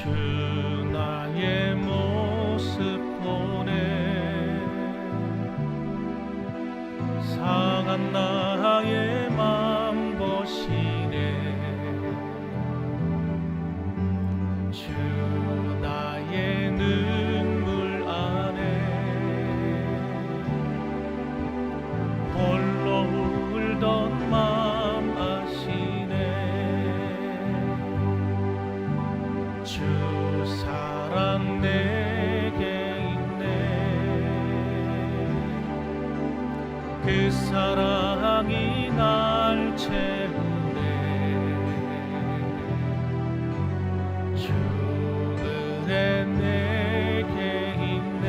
주 나의 모습 보네 상한 나의 맘 보시네 주 나의 눈물 안에 홀로 울던 맘 아시네 주 사랑 내게 있네 그 사랑이 날 채우네 주 은혜 내게 있네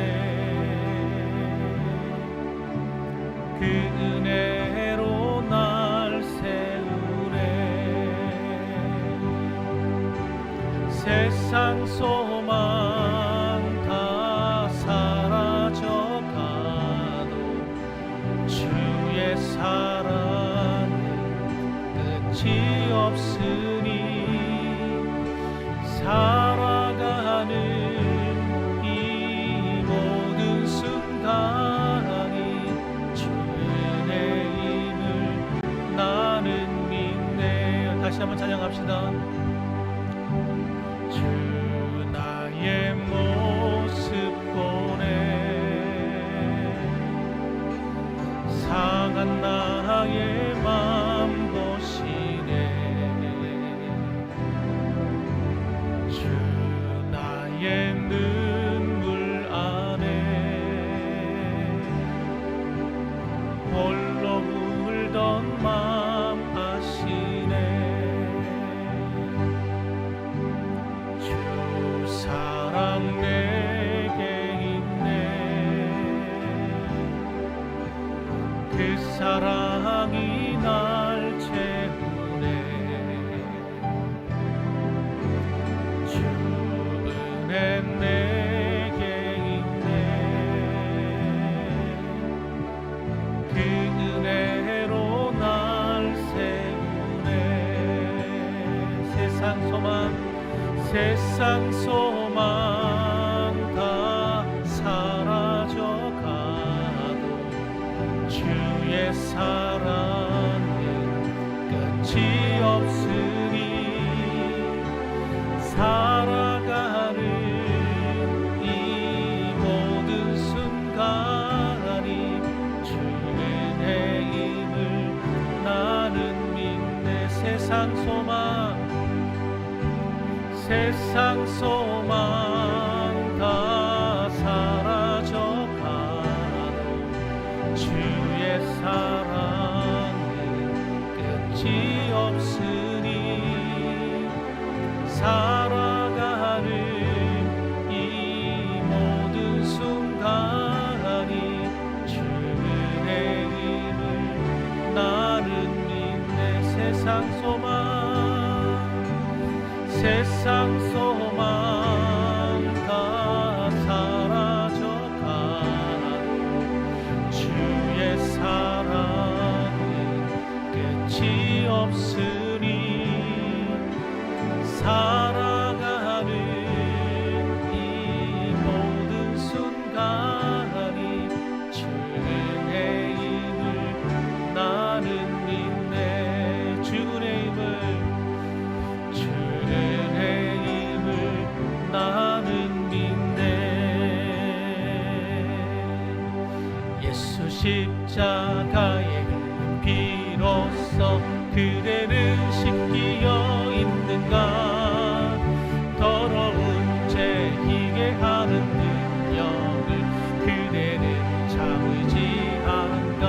그 은혜로 날 세우네 세상 소망 다 사라져가도 주의 사랑은 끝이 없으니 살아가는 이 모든 순간이 주의 힘을 나는 믿네. 다시 한번 찬양합시다. 주 나의 모습 보네 상한 나의 맘 보시네 주 나의 눈물 안에 홀로 울던 맘 아시네 사랑 내게 있네 그 사랑이 날 채우네 주 은혜 내게 있네 그 은혜로 날 세우네 세상 소망 다 사라져가도 주의 사랑은 끝이 없으니 살아가는 이 모든 순간이 주의 힘을 나는 믿네 세상 소망 다 사라져가도 주의 사랑은 끝이 없으니 살아가는 이 모든 순간이 주의 힘을 나는 믿네 세상 소망 다 사라져가도 주의 사랑은 끝이 없으니 살아가는 이 모든 순간이 주의 힘을 나는 믿네 주의 힘을 나는 믿네 예수 십자가의 피로써 그대는 씻기어 있는가 더러운 죄 희게 하는 능력을 그대는 참으지 않은가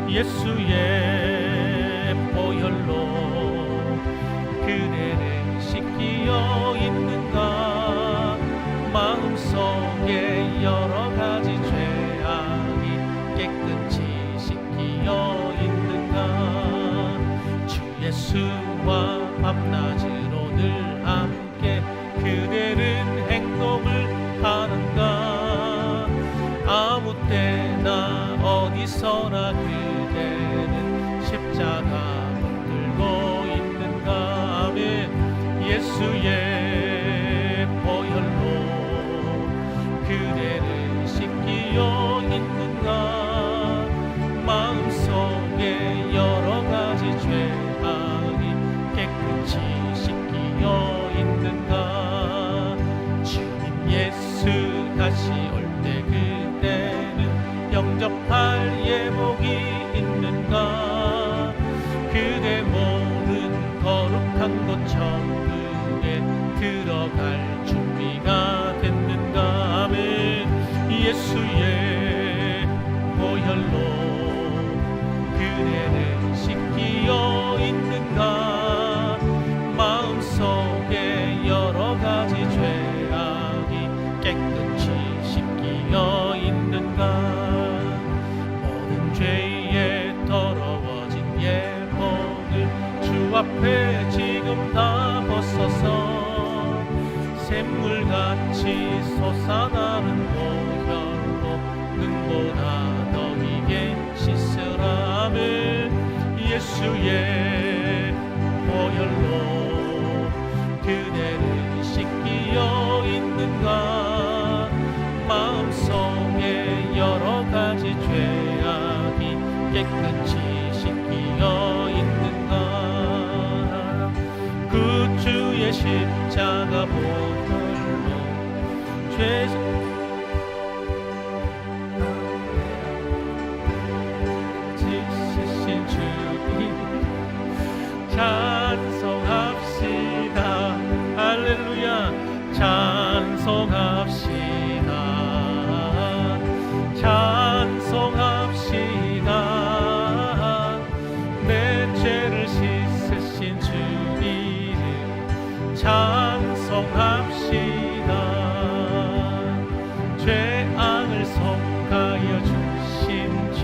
예수의 보혈로 그대는 씻기어 있는가 마음속에 여러가지 죄악이 깨끗이 씻기어 있는가 주 예수와 밤낮으로 늘 함께 그대는 행동을 하는가 아무 때나 어디서나 그대는 십자가 붙들고 있는가 아멘 예수의 다시 올 때 그때는 영접할 예복이 있는가? 그대 모른 거룩한 곳 천국에 들어갈 준비가 됐는가? 아멘. 예수의 보혈로 그대를 씻기어 있는가? 마음속에 여러 가지 죄악이 깨끗이 씻기어 있는가? 모든 죄에 더러워진 예복을 주 앞에 지금 다 벗어서 샘물같이 솟아나는 보혈로 눈보다 더이게 씻으라며 예수의 보혈로 그대를 씻기어 있는가? 마음속에 여러 가지 죄악이 깨끗이 씻기어 있는가? 그 주의 십자가 보혈로 죄 씻으신 주님 찬송합시다. 할렐루야. 찬송합시다. 찬송합시다. 내 죄를 씻으신 주님 찬송합시다. 죄악을 속하여 주신 주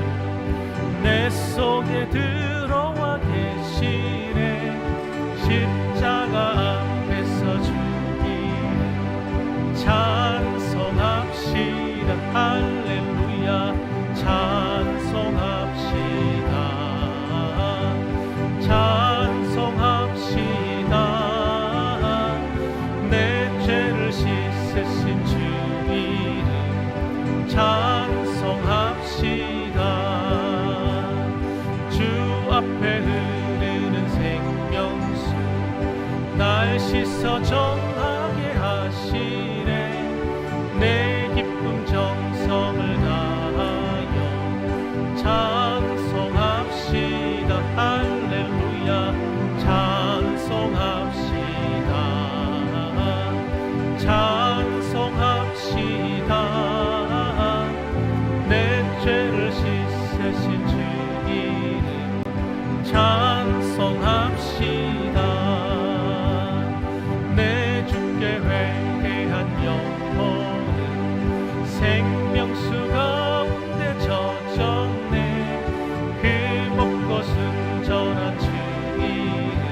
내 속에 들어와 계시네. 십자가 앞에서 주님 찬송합시다. 할렐루야. 찬송합시다. 찬송합시다. 내 죄를 씻으신 주 이름 찬송합시다. 주 앞에 흐르는 생명수 날 씻어 정하게 하시네. 내 기쁨 정성을 다하여 찬송합시다. 할렐루야. 찬송합시다. 찬송합시다. 내 죄를 씻으신 주 이름 찬송합시다. 내 주께 회개한 영혼은 생명수 가운데 젖었네. 그 먹고 순전한 주 이름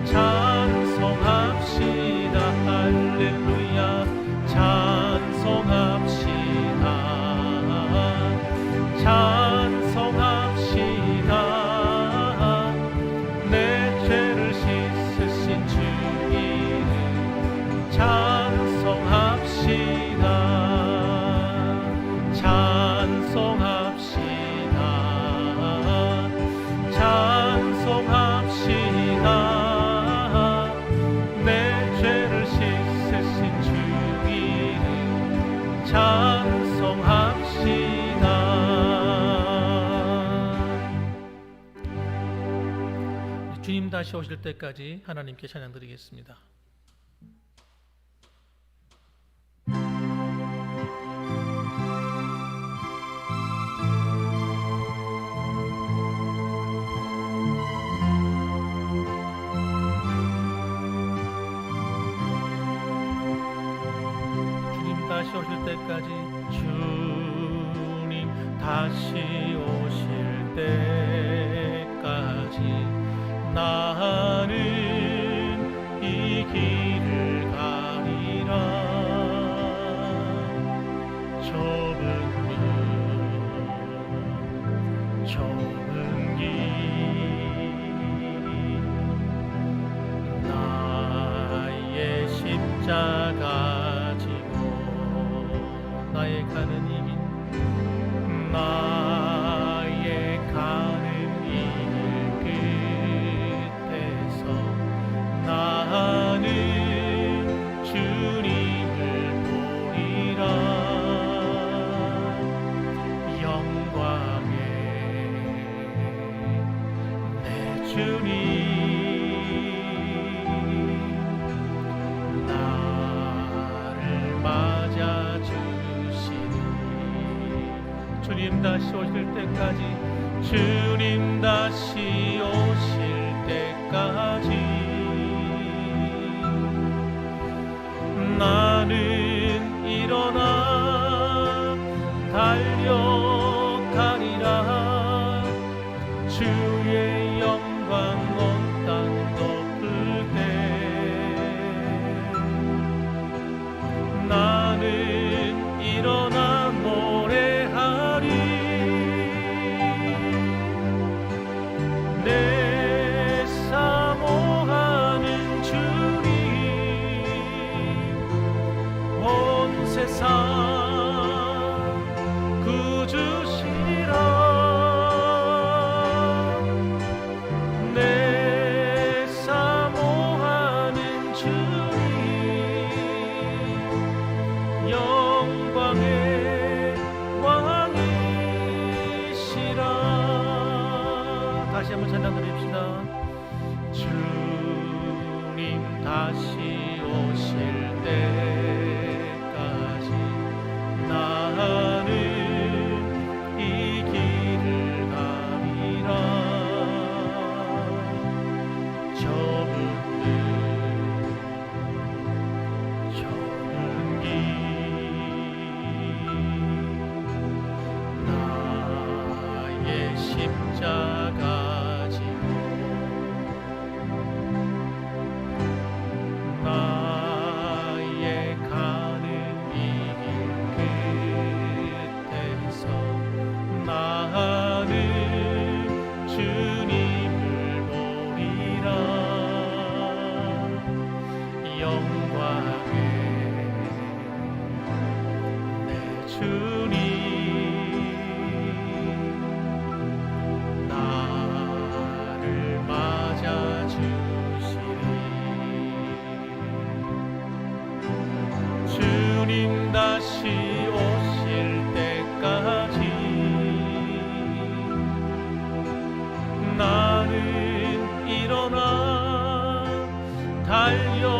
찬송합시다. 할렐루야. 찬송합시다. 찬송합시다. 내 죄를 씻으신 주 이름 찬송합시다. 찬송합시다. 찬송합시다. 내 죄를 씻으신 주 이름 찬송합시다. 주님 다시 오실 때까지 하나님께 찬양 드리겠습니다. 주님 다시 오실 때까지 주님 다시 오실 때까지 나는 이 길을 가리라. 좁은 길 나의 십자가 지고 나의 가는 이 길 나의 가는 나는 주님을 보리라. 다시 오실 때까지, 주님 다시 오실 때까지 나는 일어나 달려가리라. 주의 영광 온 땅 덮을 때 나는 일어나 노래하리. 내 사모하는 주님 온 세상 구주시라. 내 사모하는 주님 영광의 왕이시라. 다시 한번 찬양 드립시다. 주님 다시 오실 때까지 나는 이 길을 가리라. 좁은 길 나의 십자가 지고 나의 가는 이 길 끝에서 나는 주님을 보리라. 영광의 내 주님 나를 맞아주시리. 주님 다시 오실 때까지 나는 일어나 달려가리라.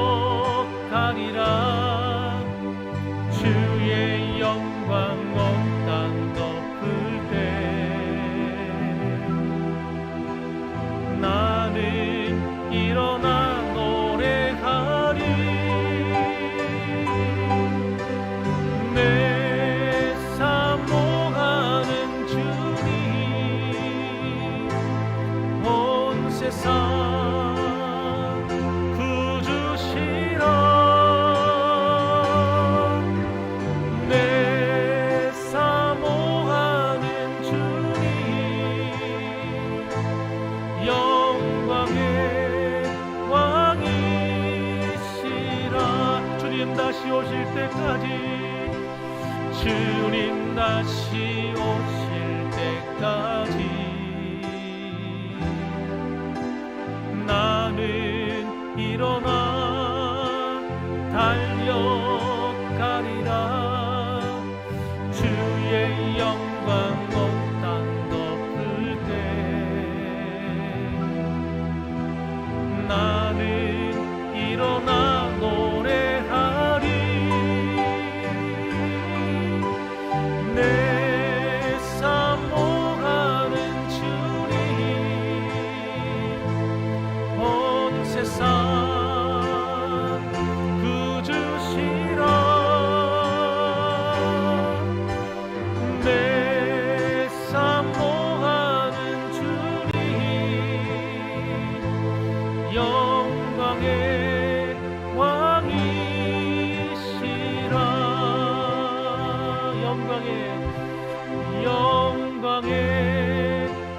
주의 영광 온 땅 덮을 때 나는 일어나 노래하리. 내 사모하는 주님 온 세상 구주시라. 내 사모하는 주님 영광의 왕이시라. 주님 다시 오실 때까지, 주님 다시 오실 때까지 나는 일어나 달려가리라. 주의 영광 온 땅 덮을 때 나는 일어나 노래하리. 내 사모하는 주님 온 세상 구주시라. 내 사모하는 주님 영광의 왕이시라. 영광의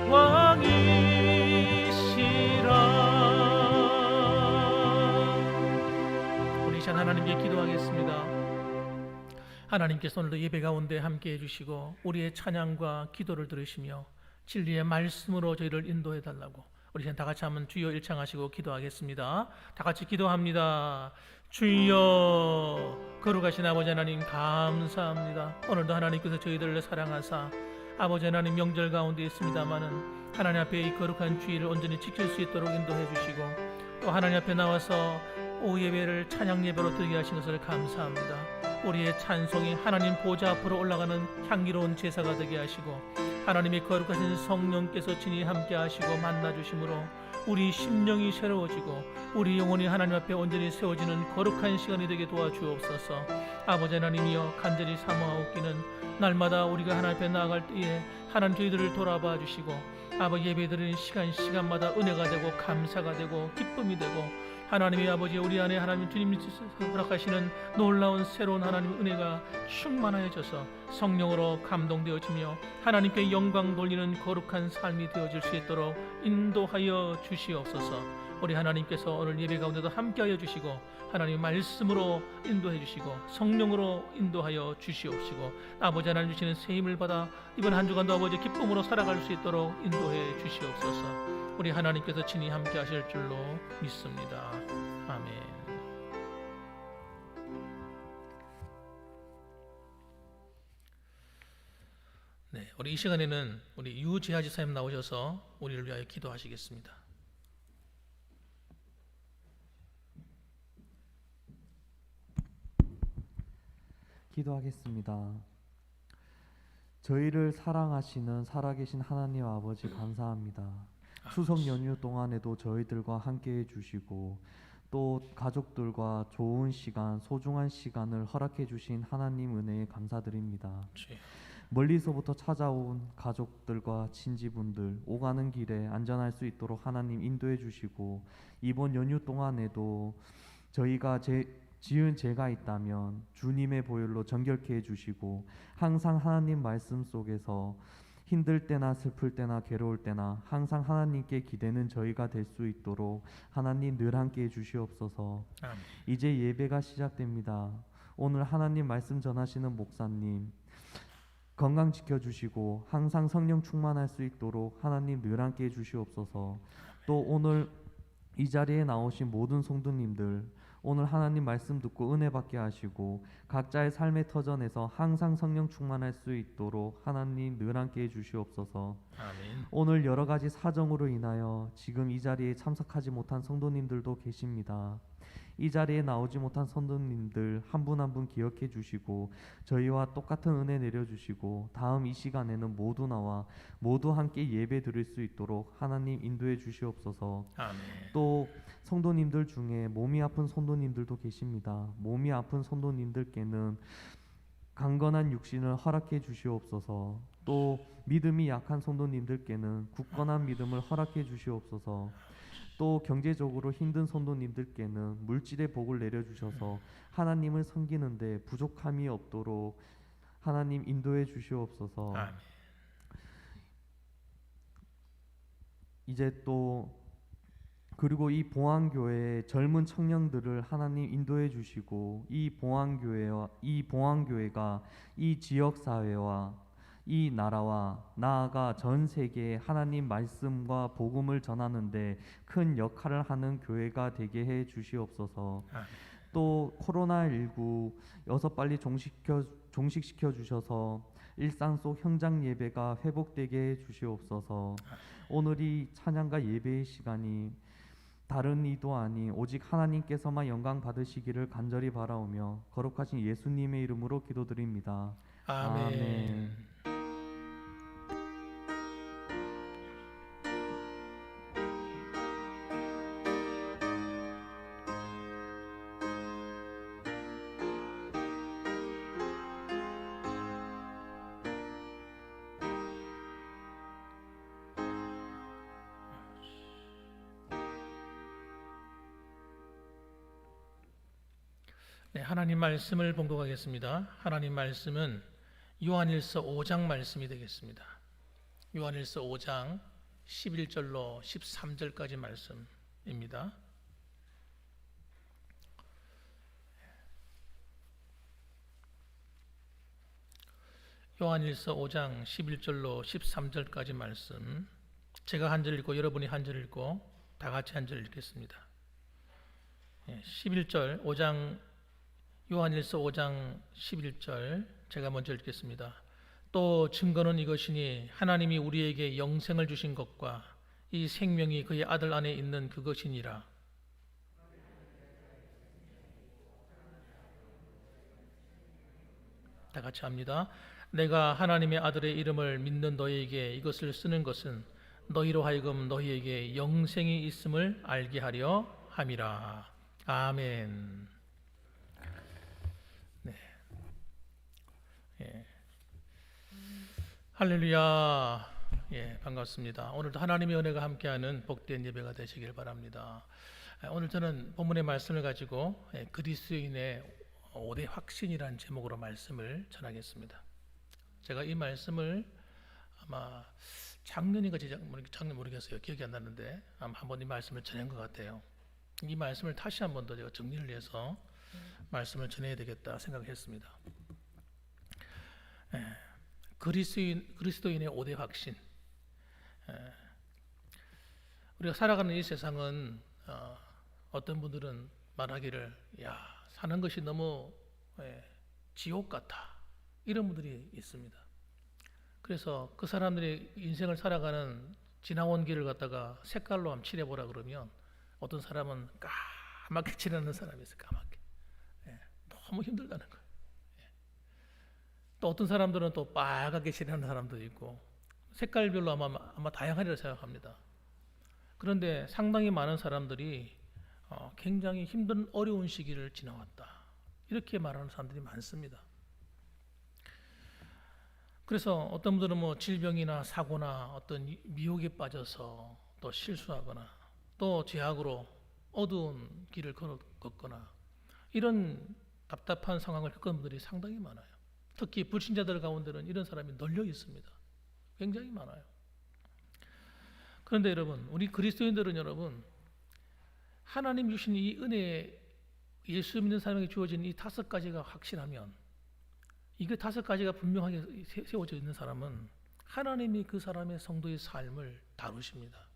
왕이시라. 우리 이 시간 하나님께 기도하겠습니다. 하나님께서 오늘도 예배 가운데 함께 해주시고 우리의 찬양과 기도를 들으시며 진리의 말씀으로 저희를 인도해 달라고 우리 다 같이 한번 주여 일창하시고 기도하겠습니다. 다 같이 기도합니다. 주여, 거룩하신 아버지 하나님 감사합니다. 오늘도 하나님께서 저희들을 사랑하사 아버지 하나님 명절 가운데 있습니다마는 하나님 앞에 이 거룩한 주일을 온전히 지킬 수 있도록 인도해 주시고 또 하나님 앞에 나와서 오후 예배를 찬양 예배로 드리게 하신 것을 감사합니다. 우리의 찬송이 하나님 보좌 앞으로 올라가는 향기로운 제사가 되게 하시고 하나님의 거룩하신 성령께서 친히 함께 하시고 만나 주심으로 우리 심령이 새로워지고 우리 영혼이 하나님 앞에 온전히 세워지는 거룩한 시간이 되게 도와주옵소서. 아버지 하나님이여, 간절히 사모하옵기는 날마다 우리가 하나님 앞에 나아갈 때에 하나님 저희들을 돌아봐 주시고 아버지 예배드리는 시간마다 은혜가 되고 감사가 되고 기쁨이 되고 하나님의 아버지 우리 안에 하나님 주님께서 허락하시는 놀라운 새로운 하나님의 은혜가 충만하여져서 성령으로 감동되어지며 하나님께 영광 돌리는 거룩한 삶이 되어질 수 있도록 인도하여 주시옵소서. 우리 하나님께서 오늘 예배 가운데도 함께하여 주시고 하나님 말씀으로 인도해 주시고 성령으로 인도하여 주시옵시고 아버지 하나님 주시는 새 힘을 받아 이번 한 주간도 아버지 기쁨으로 살아갈 수 있도록 인도해 주시옵소서. 우리 하나님께서 친히 함께 하실 줄로 믿습니다. 아멘. 네, 우리 이 시간에는 우리 유재하 지사님 나오셔서 우리를 위하여 기도하시겠습니다. 기도하겠습니다. 저희를 사랑하시는 살아계신 하나님 아버지 감사합니다. 추석 연휴 동안에도 저희들과 함께해 주시고 또 가족들과 좋은 시간, 소중한 시간을 허락해 주신 하나님 은혜에 감사드립니다. 멀리서부터 찾아온 가족들과 친지분들 오가는 길에 안전할 수 있도록 하나님 인도해 주시고 이번 연휴 동안에도 저희가 지은 죄가 있다면 주님의 보혈로 정결케 해주시고 항상 하나님 말씀 속에서 힘들 때나 슬플 때나 괴로울 때나 항상 하나님께 기대는 저희가 될 수 있도록 하나님 늘 함께 해주시옵소서. 아멘. 이제 예배가 시작됩니다. 오늘 하나님 말씀 전하시는 목사님 건강 지켜주시고 항상 성령 충만할 수 있도록 하나님 늘 함께 해주시옵소서. 또 오늘 이 자리에 나오신 모든 성도님들 오늘 하나님 말씀 듣고 은혜 받게 하시고 각자의 삶의 터전에서 항상 성령 충만할 수 있도록 하나님 늘 함께 해주시옵소서. 아멘. 오늘 여러 가지 사정으로 인하여 지금 이 자리에 참석하지 못한 성도님들도 계십니다. 이 자리에 나오지 못한 성도님들 한 분 한 분 기억해 주시고 저희와 똑같은 은혜 내려주시고 다음 이 시간에는 모두 나와 모두 함께 예배 드릴 수 있도록 하나님 인도해 주시옵소서. 아멘. 또 성도님들 중에 몸이 아픈 성도님들도 계십니다. 몸이 아픈 성도님들께는 강건한 육신을 허락해 주시옵소서. 또 믿음이 약한 성도님들께는 굳건한 믿음을 허락해 주시옵소서. 또 경제적으로 힘든 성도님들께는 물질의 복을 내려주셔서 하나님을 섬기는데 부족함이 없도록 하나님 인도해 주시옵소서. 아멘. 이제 또 그리고 이 봉안교회의 젊은 청년들을 하나님 인도해 주시고 이 봉안교회가 이 지역사회와 이 나라와 나아가 전 세계에 하나님 말씀과 복음을 전하는데 큰 역할을 하는 교회가 되게 해 주시옵소서. 또 코로나19 여서 빨리 종식시켜 주셔서 일상 속 현장 예배가 회복되게 해 주시옵소서. 오늘 이 찬양과 예배의 시간이 다른 이도 아닌 오직 하나님께서만 영광 받으시기를 간절히 바라오며 거룩하신 예수님의 이름으로 기도드립니다. 아멘. 아멘. 네, 하나님 말씀을 봉독하겠습니다. 하나님 말씀은 요한일서 5장 말씀이 되겠습니다. 요한일서 5장 11절로 13절까지 말씀입니다. 요한일서 5장 11절로 13절까지 말씀, 제가 한 절 읽고 여러분이 한 절 읽고 다 같이 한 절 읽겠습니다. 11절 요한일서 5장 11절 제가 먼저 읽겠습니다. 또 증거는 이것이니 하나님이 우리에게 영생을 주신 것과 이 생명이 그의 아들 안에 있는 그것이니라. 다 같이 합니다. 내가 하나님의 아들의 이름을 믿는 너희에게 이것을 쓰는 것은 너희로 하여금 너희에게 영생이 있음을 알게 하려 함이라. 아멘. 네. 예. 할렐루야. 예, 반갑습니다. 오늘도 하나님의 은혜가 함께하는 복된 예배가 되시길 바랍니다. 오늘 저는 본문의 말씀을 가지고 그리스도인의 5대 확신이라는 제목으로 말씀을 전하겠습니다. 제가 이 말씀을 아마 작년인가 작년 모르겠어요. 기억이 안 나는데 아마 한번 이 말씀을 전한 것 같아요. 이 말씀을 다시 한 번 더 제가 정리를 해서 말씀을 전해야 되겠다 생각했습니다. 그리스도인의 5대 확신. 우리가 살아가는 이 세상은 어떤 분들은 말하기를 야 사는 것이 너무 지옥 같아 이런 분들이 있습니다. 그래서 그 사람들이 인생을 살아가는 지나온 길을 갖다가 색깔로 한번 칠해보라 그러면 어떤 사람은 까맣게 칠하는 사람이 있어요. 까맣게 너무 힘들다는 거예요. 또 어떤 사람들은 또 빨갛게 칠하는 사람도 있고 색깔별로 아마 다양하리라 생각합니다. 그런데 상당히 많은 사람들이 굉장히 힘든 어려운 시기를 지나왔다 이렇게 말하는 사람들이 많습니다. 그래서 어떤 분들은 뭐 질병이나 사고나 어떤 미혹에 빠져서 또 실수하거나 또 죄악으로 어두운 길을 걷거나 이런 답답한 상황을 겪은 분들이 상당히 많아요. 특히 불신자들 가운데는 이런 사람이 널려 있습니다. 굉장히 많아요. 그런데 여러분, 우리 그리스도인들은 여러분 하나님 주신 이 은혜에 예수 믿는 사람에게 주어진 이 5가지가 확실하면 이게 5가지가 분명하게 세워져 있는 사람은 하나님이 그 사람의 성도의 삶을 다루십니다.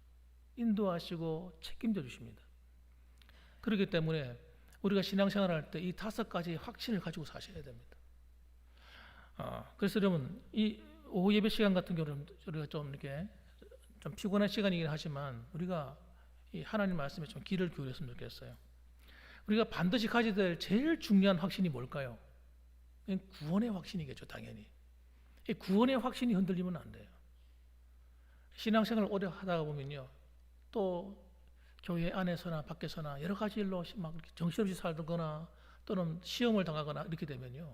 인도하시고 책임져 주십니다. 그렇기 때문에 우리가 신앙생활을 할 때 이 5가지의 확신을 가지고 사셔야 됩니다. 그래서 여러분 이 오후 예배 시간 같은 경우는 우리가 좀 이렇게 좀 피곤한 시간이긴 하지만 우리가 이 하나님 말씀에 좀 귀를 기울였으면 좋겠어요. 우리가 반드시 가져야 될 제일 중요한 확신이 뭘까요? 구원의 확신이겠죠, 당연히. 이 구원의 확신이 흔들리면 안 돼요. 신앙생활을 오래 하다가 보면요, 또 교회 안에서나 밖에서나 여러 가지 일로 막 정신없이 살거나 또는 시험을 당하거나 이렇게 되면요,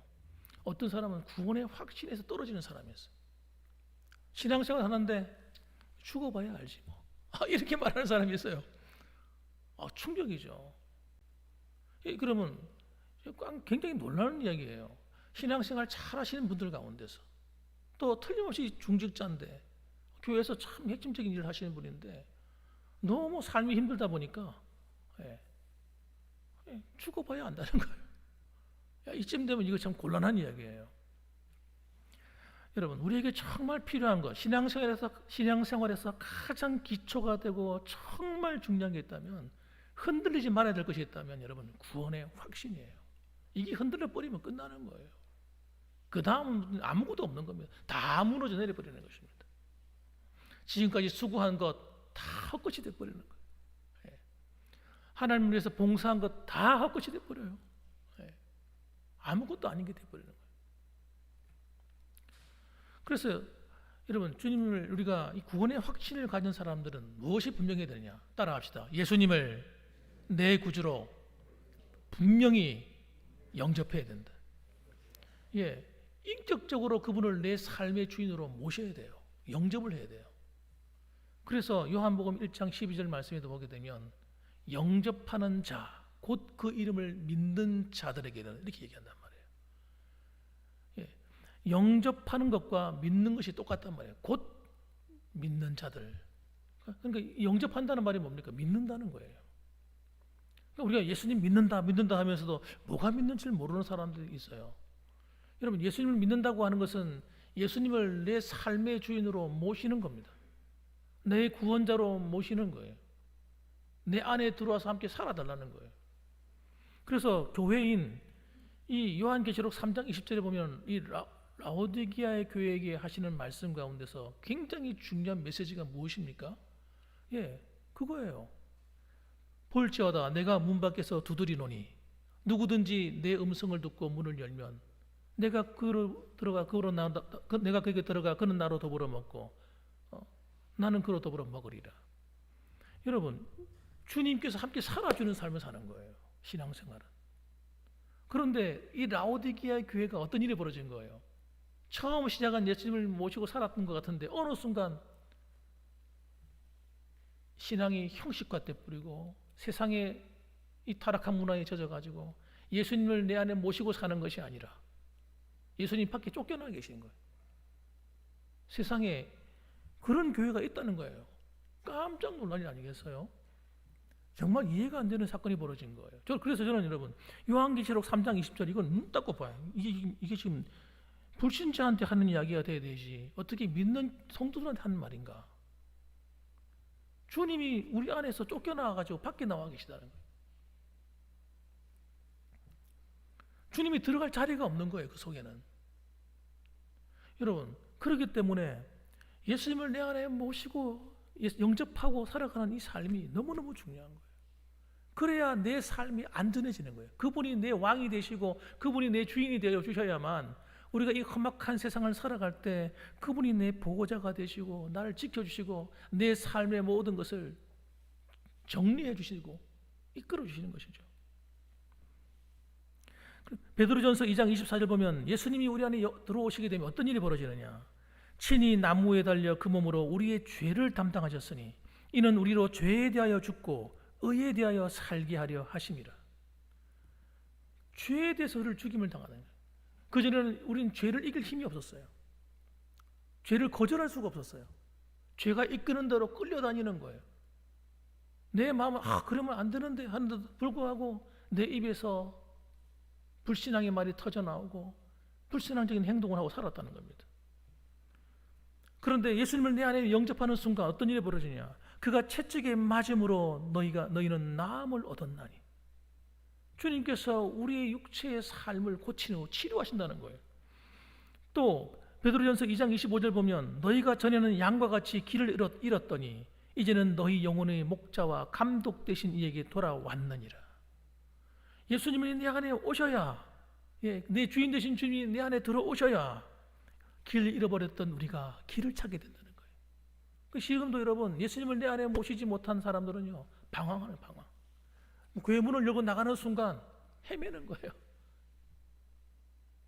어떤 사람은 구원의 확신에서 떨어지는 사람이 있어요. 신앙생활 하는데 죽어봐야 알지 뭐. 이렇게 말하는 사람이 있어요. 충격이죠. 그러면 굉장히 놀라운 이야기예요. 신앙생활 잘 하시는 분들 가운데서 또 틀림없이 중직자인데 교회에서 참 핵심적인 일을 하시는 분인데 너무 삶이 힘들다 보니까 죽어봐야 안다는 거예요. 이쯤 되면 이거 참 곤란한 이야기예요. 여러분, 우리에게 정말 필요한 것, 신앙생활에서 가장 기초가 되고 정말 중요한 게 있다면, 흔들리지 말아야 될 것이 있다면 여러분 구원의 확신이에요. 이게 흔들려 버리면 끝나는 거예요. 그 다음은 아무것도 없는 겁니다. 다 무너져 내려버리는 것입니다. 지금까지 수고한 것 다 헛것이 돼버리는 거예요. 하나님을 위해서 봉사한 것 다 헛것이 돼버려요. 아무것도 아닌 게 돼버리는 거예요. 그래서 여러분, 주님을 우리가 이 구원의 확신을 가진 사람들은 무엇이 분명해야 되느냐? 따라합시다. 예수님을 내 구주로 분명히 영접해야 된다. 인격적으로 그분을 내 삶의 주인으로 모셔야 돼요. 영접을 해야 돼요. 그래서 요한복음 1장 12절 말씀에도 보게 되면 영접하는 자, 곧 그 이름을 믿는 자들에게는 이렇게 얘기한단 말이에요. 영접하는 것과 믿는 것이 똑같단 말이에요. 곧 믿는 자들. 그러니까 영접한다는 말이 뭡니까? 믿는다는 거예요. 그러니까 우리가 예수님 믿는다 하면서도 뭐가 믿는지를 모르는 사람들이 있어요. 여러분, 예수님을 믿는다고 하는 것은 예수님을 내 삶의 주인으로 모시는 겁니다. 내 구원자로 모시는 거예요. 내 안에 들어와서 함께 살아달라는 거예요. 그래서 교회인 이 요한계시록 3장 20절에 보면 이 라오디게아의 교회에게 하시는 말씀 가운데서 굉장히 중요한 메시지가 무엇입니까? 그거예요. 볼지어다 내가 문 밖에서 두드리노니 누구든지 내 음성을 듣고 문을 열면 내가 내가 거기에 들어가 그는 나로 더불어 먹고 나는 그로 더불어 먹으리라. 여러분, 주님께서 함께 살아주는 삶을 사는 거예요, 신앙생활은. 그런데 이 라오디게아 교회가 어떤 일이 벌어진 거예요? 처음 시작한 예수님을 모시고 살았던 것 같은데 어느 순간 신앙이 형식화돼 버리고 세상의 이 타락한 문화에 젖어가지고 예수님을 내 안에 모시고 사는 것이 아니라 예수님 밖에 쫓겨나 계신 거예요. 세상에 그런 교회가 있다는 거예요. 깜짝 놀랄 일 아니겠어요? 정말 이해가 안 되는 사건이 벌어진 거예요. 그래서 저는 여러분, 요한계시록 3장 20절 이건 눈 닫고 봐요. 이게 지금 불신자한테 하는 이야기가 돼야 되지 어떻게 믿는 성도들한테 하는 말인가? 주님이 우리 안에서 쫓겨나가지고 밖에 나와 계시다는 거예요. 주님이 들어갈 자리가 없는 거예요, 그 속에는. 여러분, 그렇기 때문에 예수님을 내 안에 모시고 영접하고 살아가는 이 삶이 너무너무 중요한 거예요. 그래야 내 삶이 안전해지는 거예요. 그분이 내 왕이 되시고 그분이 내 주인이 되어 주셔야만 우리가 이 험악한 세상을 살아갈 때 그분이 내 보호자가 되시고 나를 지켜주시고 내 삶의 모든 것을 정리해 주시고 이끌어 주시는 것이죠. 베드로전서 2장 24절 보면 예수님이 우리 안에 들어오시게 되면 어떤 일이 벌어지느냐? 친히 나무에 달려 그 몸으로 우리의 죄를 담당하셨으니 이는 우리로 죄에 대하여 죽고 의에 대하여 살게 하려 하심이라. 죄에 대해서 우리를 죽임을 당하는 거예요. 그전에는 우리는 죄를 이길 힘이 없었어요. 죄를 거절할 수가 없었어요. 죄가 이끄는 대로 끌려다니는 거예요. 내 마음은 그러면 안 되는데 하는데도 불구하고 내 입에서 불신앙의 말이 터져나오고 불신앙적인 행동을 하고 살았다는 겁니다. 그런데 예수님을 내 안에 영접하는 순간 어떤 일이 벌어지냐? 그가 채찍에 맞음으로 너희는 나음을 얻었나니. 주님께서 우리의 육체의 삶을 고치는 치료하신다는 거예요. 또 베드로전서 2장 25절 보면 너희가 전에는 양과 같이 길을 잃었더니 이제는 너희 영혼의 목자와 감독 되신 이에게 돌아왔느니라. 예수님이 내 안에 오셔야, 내 주인 되신 주님이 내 안에 들어오셔야 길을 잃어버렸던 우리가 길을 찾게 된다는 거예요. 지금도 여러분, 예수님을 내 안에 모시지 못한 사람들은요, 방황하는 방황. 교회 문을 열고 나가는 순간 헤매는 거예요.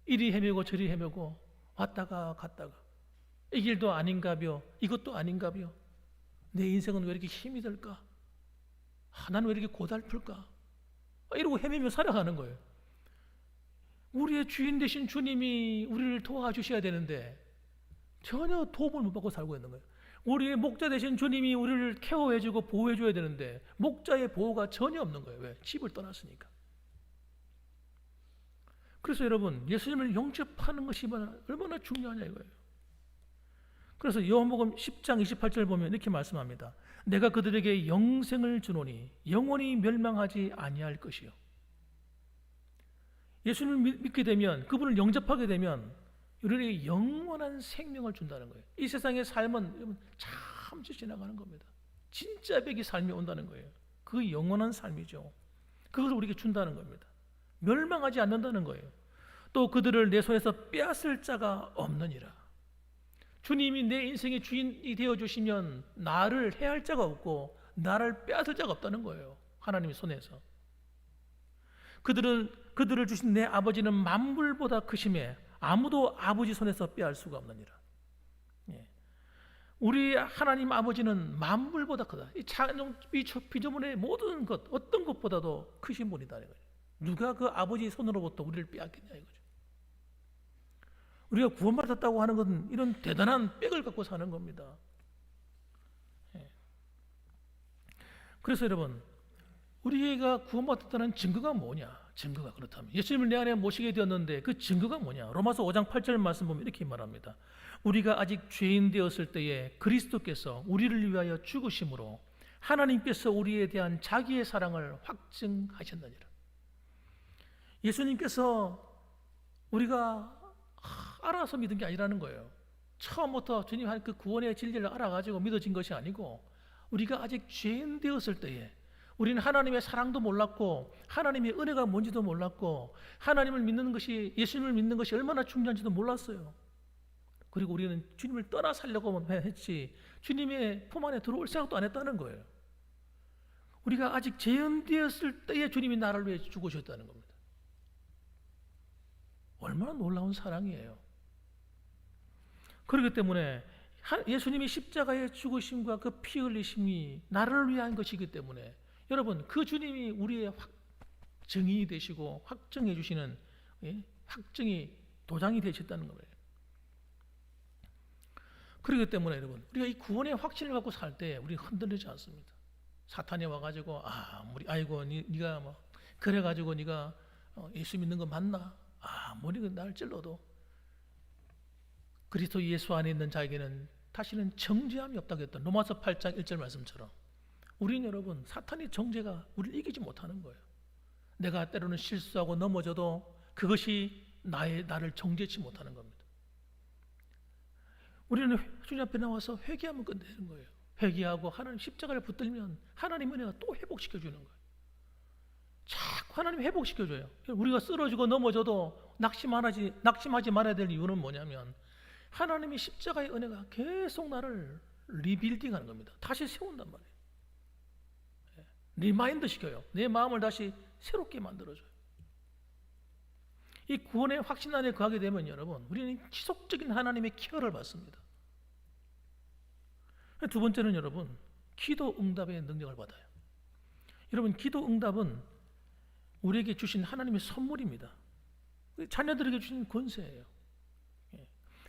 이리 헤매고 저리 헤매고 왔다가 갔다가 이 길도 아닌가벼, 이것도 아닌가벼, 내 인생은 왜 이렇게 힘이 들까? 나는 왜 이렇게 고달플까? 이러고 헤매며 살아가는 거예요. 우리의 주인 되신 주님이 우리를 도와주셔야 되는데 전혀 도움을 못 받고 살고 있는 거예요. 우리의 목자 되신 주님이 우리를 케어해주고 보호해줘야 되는데 목자의 보호가 전혀 없는 거예요. 왜? 집을 떠났으니까. 그래서 여러분, 예수님을 영접하는 것이 얼마나 중요하냐 이거예요. 그래서 요한복음 10장 28절 보면 이렇게 말씀합니다. 내가 그들에게 영생을 주노니 영원히 멸망하지 아니할 것이요. 예수님을 믿게 되면, 그분을 영접하게 되면 우리에게 영원한 생명을 준다는 거예요. 이 세상의 삶은 잠시 지나가는 겁니다. 진짜 백이 삶이 온다는 거예요. 그 영원한 삶이죠. 그것을 우리에게 준다는 겁니다. 멸망하지 않는다는 거예요. 또 그들을 내 손에서 빼앗을 자가 없느니라. 주님이 내 인생의 주인이 되어주시면 나를 해할 자가 없고 나를 빼앗을 자가 없다는 거예요. 하나님의 손에서. 그들을 주신 내 아버지는 만물보다 크심에 아무도 아버지 손에서 빼앗을 수가 없느니라. 우리 하나님 아버지는 만물보다 크다. 이 피조물의 모든 것, 어떤 것보다도 크신 분이다. 누가 그 아버지 손으로부터 우리를 빼앗겠냐 이거죠. 우리가 구원받았다고 하는 것은 이런 대단한 백을 갖고 사는 겁니다. 그래서 여러분, 우리가 구원받았다는 증거가 뭐냐? 증거가 그렇다면 예수님을 내 안에 모시게 되었는데 그 증거가 뭐냐? 로마서 5장 8절 말씀 보면 이렇게 말합니다. 우리가 아직 죄인 되었을 때에 그리스도께서 우리를 위하여 죽으심으로 하나님께서 우리에 대한 자기의 사랑을 확증하셨느니라. 예수님께서 우리가 알아서 믿은 게 아니라는 거예요. 처음부터 주님 한 그 구원의 진리를 알아가지고 믿어진 것이 아니고 우리가 아직 죄인 되었을 때에 우리는 하나님의 사랑도 몰랐고 하나님의 은혜가 뭔지도 몰랐고 하나님을 믿는 것이, 예수님을 믿는 것이 얼마나 중요한지도 몰랐어요. 그리고 우리는 주님을 떠나 살려고만 했지 주님의 품 안에 들어올 생각도 안 했다는 거예요. 우리가 아직 재현되었을 때에 주님이 나를 위해 죽으셨다는 겁니다. 얼마나 놀라운 사랑이에요. 그렇기 때문에 예수님이 십자가의 죽으심과 그 피 흘리심이 나를 위한 것이기 때문에 여러분, 그 주님이 우리의 증인이 되시고 확정해 주시는, 확정이 도장이 되셨다는 거예요. 그렇기 때문에 여러분, 우리가 이 구원의 확신을 갖고 살 때 우리 흔들리지 않습니다. 사탄이 와가지고 아이고 네가 뭐 그래가지고 네가 예수 믿는 거 맞나? 아무리 날 찔러도 그리스도 예수 안에 있는 자에게는 다시는 정죄함이 없다고 했던 로마서 8장 1절 말씀처럼 우리는 여러분, 사탄의 정죄가 우리를 이기지 못하는 거예요. 내가 때로는 실수하고 넘어져도 그것이 나를 정죄치 못하는 겁니다. 우리는 주님 앞에 나와서 회개하면 끝내는 거예요. 회개하고 하나님 십자가를 붙들면 하나님 은혜가 또 회복시켜주는 거예요. 자꾸 하나님 회복시켜줘요. 우리가 쓰러지고 넘어져도 낙심하지 말아야 될 이유는 뭐냐면 하나님이 십자가의 은혜가 계속 나를 리빌딩하는 겁니다. 다시 세운단 말이에요. 리마인드 시켜요. 내 마음을 다시 새롭게 만들어줘요. 이 구원의 확신 안에 거하게 되면 여러분, 우리는 지속적인 하나님의 케어를 받습니다. 두 번째는 여러분, 기도 응답의 능력을 받아요. 여러분, 기도 응답은 우리에게 주신 하나님의 선물입니다. 자녀들에게 주신 권세예요.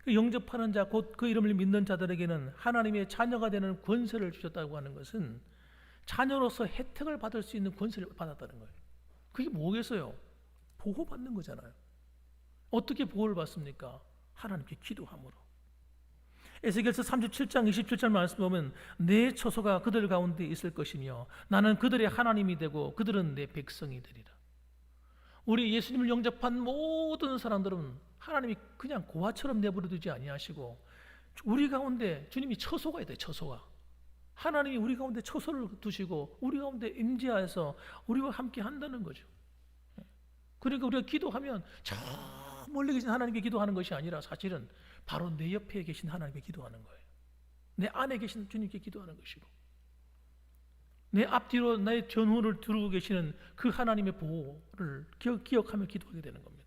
영접하는 자, 곧 그 이름을 믿는 자들에게는 하나님의 자녀가 되는 권세를 주셨다고 하는 것은 자녀로서 혜택을 받을 수 있는 권세를 받았다는 거예요. 그게 뭐겠어요? 보호받는 거잖아요. 어떻게 보호를 받습니까? 하나님께 기도함으로. 에스겔서 37장 27절 말씀 보면 내 처소가 그들 가운데 있을 것이며 나는 그들의 하나님이 되고 그들은 내 백성이 되리라. 우리 예수님을 영접한 모든 사람들은 하나님이 그냥 고아처럼 내버려두지 아니하시고 우리 가운데 주님이 처소가 있대요. 처소가. 하나님이 우리 가운데 처소를 두시고 우리 가운데 임재하여서 우리와 함께 한다는 거죠. 그러니까 우리가 기도하면 저 멀리 계신 하나님께 기도하는 것이 아니라 사실은 바로 내 옆에 계신 하나님께 기도하는 거예요. 내 안에 계신 주님께 기도하는 것이고 내 앞뒤로 나의 전후를 두르고 계시는 그 하나님의 보호를 기억하며 기도하게 되는 겁니다.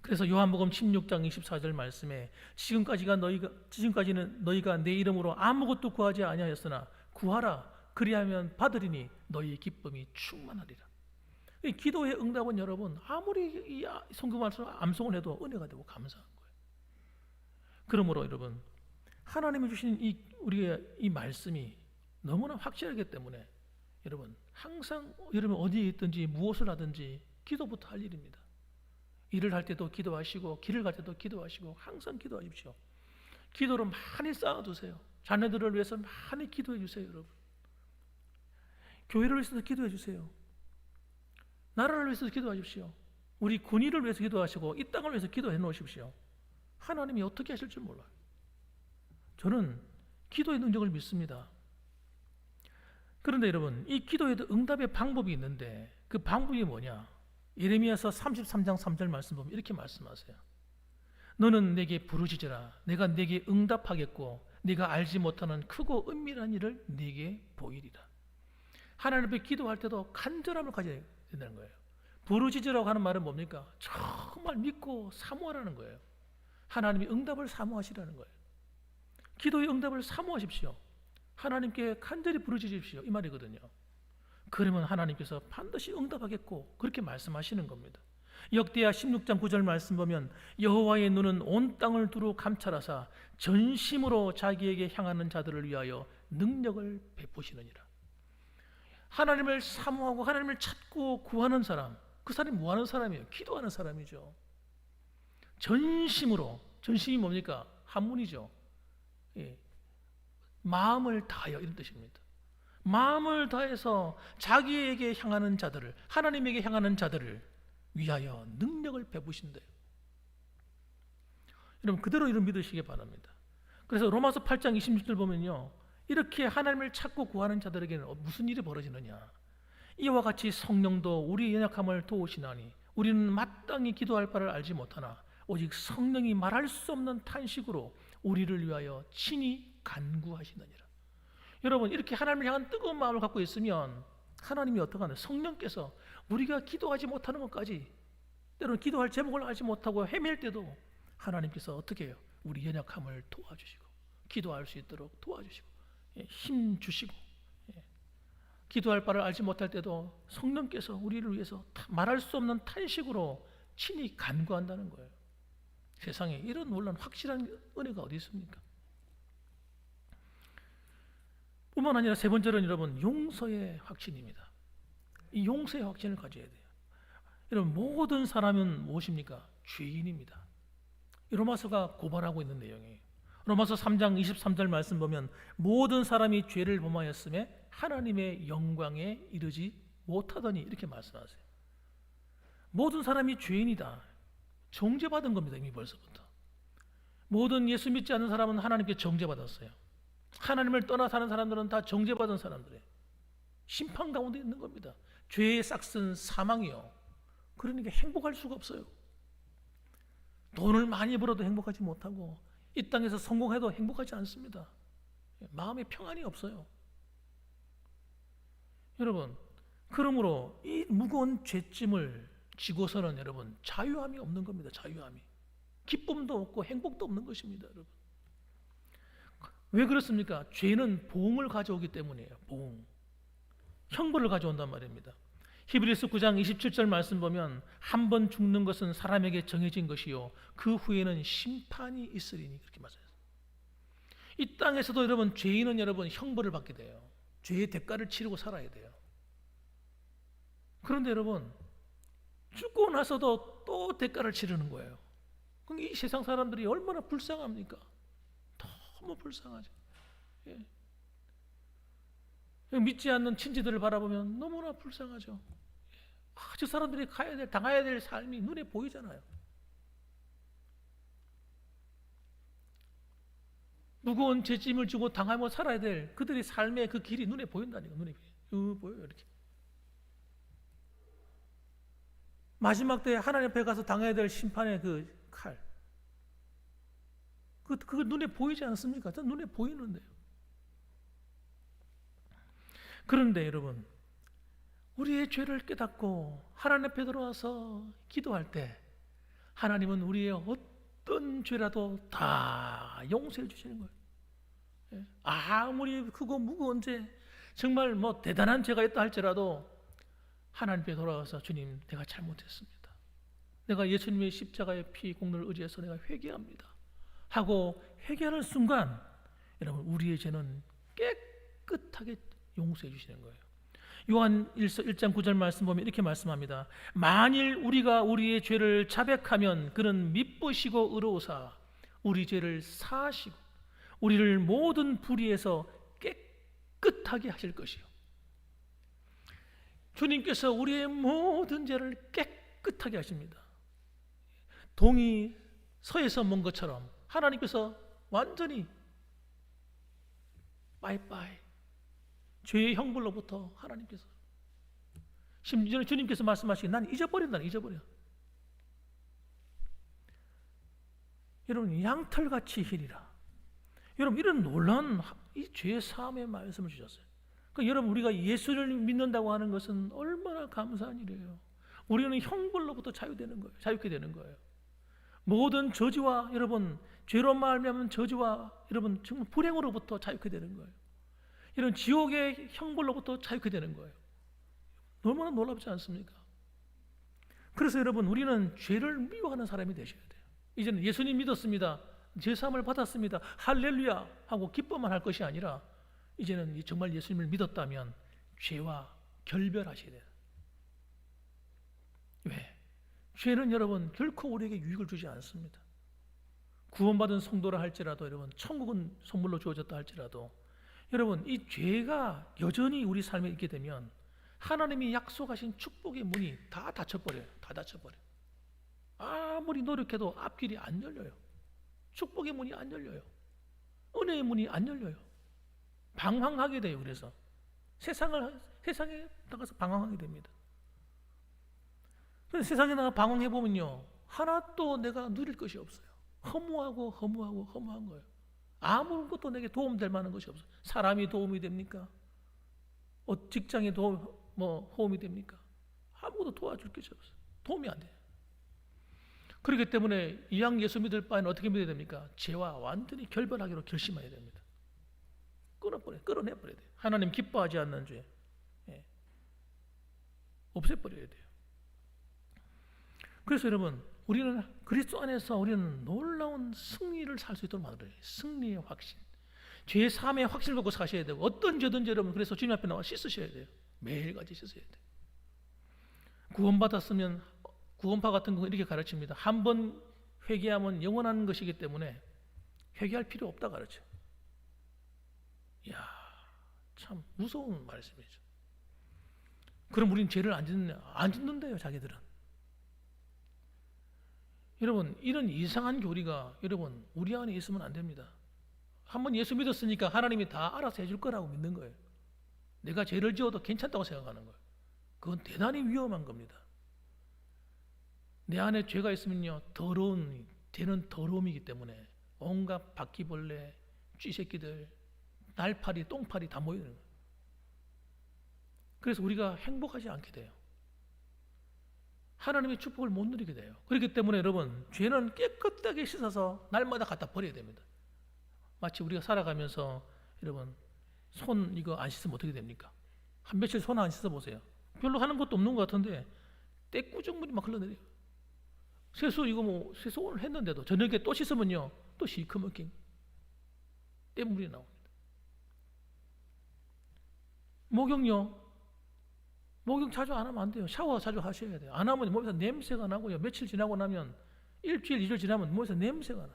그래서 요한복음 16장 24절 말씀에 지금까지는 너희가 내 이름으로 아무것도 구하지 아니하였으나 구하라 그리하면 받으리니 너희의 기쁨이 충만하리라. 이 기도의 응답은 여러분 아무리 이 성경 말씀 암송을 해도 은혜가 되고 감사한 거예요. 그러므로 여러분 하나님이 주신 우리의 이 말씀이 너무나 확실하기 때문에 여러분 항상 여러분 어디에 있든지 무엇을 하든지 기도부터 할 일입니다. 일을 할 때도 기도하시고 길을 갈 때도 기도하시고 항상 기도하십시오. 기도로 많이 쌓아두세요. 자녀들을 위해서 많이 기도해 주세요. 여러분 교회를 위해서 기도해 주세요. 나라를 위해서 기도하십시오. 우리 군의를 위해서 기도하시고 이 땅을 위해서 기도해 놓으십시오. 하나님이 어떻게 하실 줄 몰라요. 저는 기도의 능력을 믿습니다. 그런데 여러분 이 기도에도 응답의 방법이 있는데 그 방법이 뭐냐? 예레미야서 33장 3절 말씀 보면 이렇게 말씀하세요. 너는 내게 부르짖으라 내가 내게 응답하겠고 네가 알지 못하는 크고 은밀한 일을 네게 보이리라. 하나님 앞에 기도할 때도 간절함을 가져야 된다는 거예요. 부르짖으라고 하는 말은 뭡니까? 정말 믿고 사모하라는 거예요. 하나님이 응답을 사모하시라는 거예요. 기도의 응답을 사모하십시오. 하나님께 간절히 부르짖으십시오. 이 말이거든요. 그러면 하나님께서 반드시 응답하겠고 그렇게 말씀하시는 겁니다. 역대하 16장 9절 말씀 보면 여호와의 눈은 온 땅을 두루 감찰하사 전심으로 자기에게 향하는 자들을 위하여 능력을 베푸시느니라. 하나님을 사모하고 하나님을 찾고 구하는 사람, 그 사람이 뭐 하는 사람이에요? 기도하는 사람이죠. 전심으로, 전심이 뭡니까? 한문이죠. 마음을 다하여 이런 뜻입니다. 마음을 다해서 자기에게 향하는 자들을, 하나님에게 향하는 자들을 위하여 능력을 베푸신대요. 여러분 그대로 이런 믿으시기 바랍니다. 그래서 로마서 8장 26절 보면요, 이렇게 하나님을 찾고 구하는 자들에게는 무슨 일이 벌어지느냐? 이와 같이 성령도 우리의 연약함을 도우시나니 우리는 마땅히 기도할 바를 알지 못하나 오직 성령이 말할 수 없는 탄식으로 우리를 위하여 친히 간구하시느니라. 여러분, 이렇게 하나님을 향한 뜨거운 마음을 갖고 있으면 하나님이 어떻게 하나요? 성령께서 우리가 기도하지 못하는 것까지, 때로는 기도할 제목을 알지 못하고 헤맬 때도 하나님께서 어떻게 해요? 우리 연약함을 도와주시고 기도할 수 있도록 도와주시고 힘 주시고, 기도할 바를 알지 못할 때도 성령께서 우리를 위해서 말할 수 없는 탄식으로 친히 간구한다는 거예요. 세상에 이런 놀라운 확실한 은혜가 어디 있습니까? 뿐만 아니라 세 번째로는 여러분, 용서의 확신입니다. 이 용서의 확신을 가져야 돼요. 여러분, 모든 사람은 무엇입니까? 죄인입니다. 이 로마서가 고발하고 있는 내용이에요. 로마서 3장 23절 말씀 보면 모든 사람이 죄를 범하였음에 하나님의 영광에 이르지 못하더니 이렇게 말씀하세요. 모든 사람이 죄인이다. 정죄받은 겁니다. 이미 벌써부터. 모든 예수 믿지 않는 사람은 하나님께 정죄받았어요. 하나님을 떠나 사는 사람들은 다 정죄받은 사람들이에요. 심판 가운데 있는 겁니다. 죄의 싹슨 사망이요. 그러니까 행복할 수가 없어요. 돈을 많이 벌어도 행복하지 못하고 이 땅에서 성공해도 행복하지 않습니다. 마음에 평안이 없어요. 여러분, 그러므로 이 무거운 죄짐을 지고서는 여러분 자유함이 없는 겁니다. 자유함이. 기쁨도 없고 행복도 없는 것입니다. 여러분. 왜 그렇습니까? 죄는 보응을 가져오기 때문이에요. 보응. 형벌을 가져온단 말입니다. 히브리서 9장 27절 말씀 보면 한 번 죽는 것은 사람에게 정해진 것이요 그 후에는 심판이 있으리니 그렇게 말씀하셨어요. 이 땅에서도 여러분 죄인은 여러분 형벌을 받게 돼요. 죄의 대가를 치르고 살아야 돼요. 그런데 여러분 죽고 나서도 또 대가를 치르는 거예요. 그럼 이 세상 사람들이 얼마나 불쌍합니까? 너무 불쌍하죠. 예. 믿지 않는 친지들을 바라보면 너무나 불쌍하죠. 저 사람들이 당해야 될 삶이 눈에 보이잖아요. 무거운 죄짐을 지고 당하며 살아야 될 그들의 삶의 그 길이 눈에 보인다니까. 눈에 보여요. 이렇게. 마지막 때에 하나님 앞에 가서 당해야 될 심판의 그 칼. 그거 눈에 보이지 않습니까? 눈에 보이는데요. 그런데 여러분, 우리의 죄를 깨닫고 하나님 앞에 들어와서 기도할 때 하나님은 우리의 어떤 죄라도 다 용서해 주시는 거예요. 아무리 크고 무거운 죄, 정말 뭐 대단한 죄가 있다 할지라도 하나님 앞에 돌아와서 주님, 내가 잘못했습니다. 내가 예수님의 십자가의 피 공로를 의지해서 내가 회개합니다 하고 회개하는 순간 여러분 우리의 죄는 깨끗하게 용서해 주시는 거예요. 요한 1장 9절 말씀 보면 이렇게 말씀합니다. 만일 우리가 우리의 죄를 자백하면 그는 미쁘시고 의로우사 우리 죄를 사하시고 우리를 모든 불의에서 깨끗하게 하실 것이요. 주님께서 우리의 모든 죄를 깨끗하게 하십니다. 동이 서에서 먼 것처럼 하나님께서 완전히 빠이빠이 죄의 형벌로부터 하나님께서 심지어 주님께서 말씀하시기 난 잊어버린다. 여러분 양털같이 희리라. 여러분 이런 놀라운 이 죄의 사함의 말씀을 주셨어요. 그러니까 여러분 우리가 예수를 믿는다고 하는 것은 얼마나 감사한 일이에요. 우리는 형벌로부터 자유케 되는 거예요. 모든 저주와 여러분 죄로 말미암은 저주와 여러분 정말 불행으로부터 자유케 되는 거예요. 이런 지옥의 형벌로부터 자유케 되는 거예요. 얼마나 놀랍지 않습니까? 그래서 여러분 우리는 죄를 미워하는 사람이 되셔야 돼요. 이제는 예수님 믿었습니다. 죄사함을 받았습니다. 할렐루야 하고 기뻐만 할 것이 아니라 이제는 정말 예수님을 믿었다면 죄와 결별하셔야 돼요. 왜? 죄는 여러분 결코 우리에게 유익을 주지 않습니다. 구원받은 성도라 할지라도 여러분 천국은 선물로 주어졌다 할지라도 여러분 이 죄가 여전히 우리 삶에 있게 되면 하나님이 약속하신 축복의 문이 다 닫혀버려요. 아무리 노력해도 앞길이 안 열려요. 축복의 문이 안 열려요. 은혜의 문이 안 열려요. 방황하게 돼요. 그래서 세상 세상에 나가서 방황하게 됩니다. 그런데 세상에 나가 방황해 보면요, 하나도 내가 누릴 것이 없어요. 허무한 거예요. 아무것도 내게 도움될 만한 것이 없어요. 사람이 도움이 됩니까? 직장이 도움이 됩니까? 아무것도 도와줄 것이 없어요. 도움이 안 돼요. 그렇기 때문에 이왕 예수 믿을 바에는 어떻게 믿어야 됩니까? 죄와 완전히 결별하기로 결심해야 됩니다. 끌어내버려야 돼요. 하나님 기뻐하지 않는 죄, 없애버려야 돼요. 그래서 여러분, 우리는 그리스도 안에서 우리는 놀라운 승리를 살 수 있도록 만들어요. 승리의 확신, 죄의 사함의 확신을 갖고 사셔야 되고, 어떤 죄든지 여러분 그래서 주님 앞에 나와 씻으셔야 돼요. 매일같이 씻어야 돼요. 구원받았으면, 구원파 같은 거 이렇게 가르칩니다. 한 번 회개하면 영원한 것이기 때문에 회개할 필요 없다 가르쳐. 이야, 참 무서운 말씀이죠. 그럼 우린 죄를 안 짓는데요, 자기들은. 여러분, 이런 이상한 교리가 여러분 우리 안에 있으면 안 됩니다. 한번 예수 믿었으니까 하나님이 다 알아서 해줄 거라고 믿는 거예요. 내가 죄를 지어도 괜찮다고 생각하는 거예요. 그건 대단히 위험한 겁니다. 내 안에 죄가 있으면요, 죄는 더러움이기 때문에 온갖 바퀴벌레, 쥐새끼들, 날파리, 똥파리 다 모이는 거예요. 그래서 우리가 행복하지 않게 돼요. 하나님의 축복을 못 누리게 돼요. 그렇기 때문에 여러분, 죄는 깨끗하게 씻어서 날마다 갖다 버려야 됩니다. 마치 우리가 살아가면서 여러분, 손 이거 안 씻으면 어떻게 됩니까? 한 며칠 손 안 씻어 보세요. 별로 하는 것도 없는 것 같은데 때꾸정물이 막 흘러내려요. 세수 세수 오늘 했는데도 저녁에 또 씻으면요, 또 시커멓게 때물이 나옵니다. 목욕 자주 안 하면 안 돼요. 샤워 자주 하셔야 돼요. 안 하면 몸에서 냄새가 나고요. 며칠 지나고 나면, 일주일, 2주일 지나면 몸에서 냄새가 나.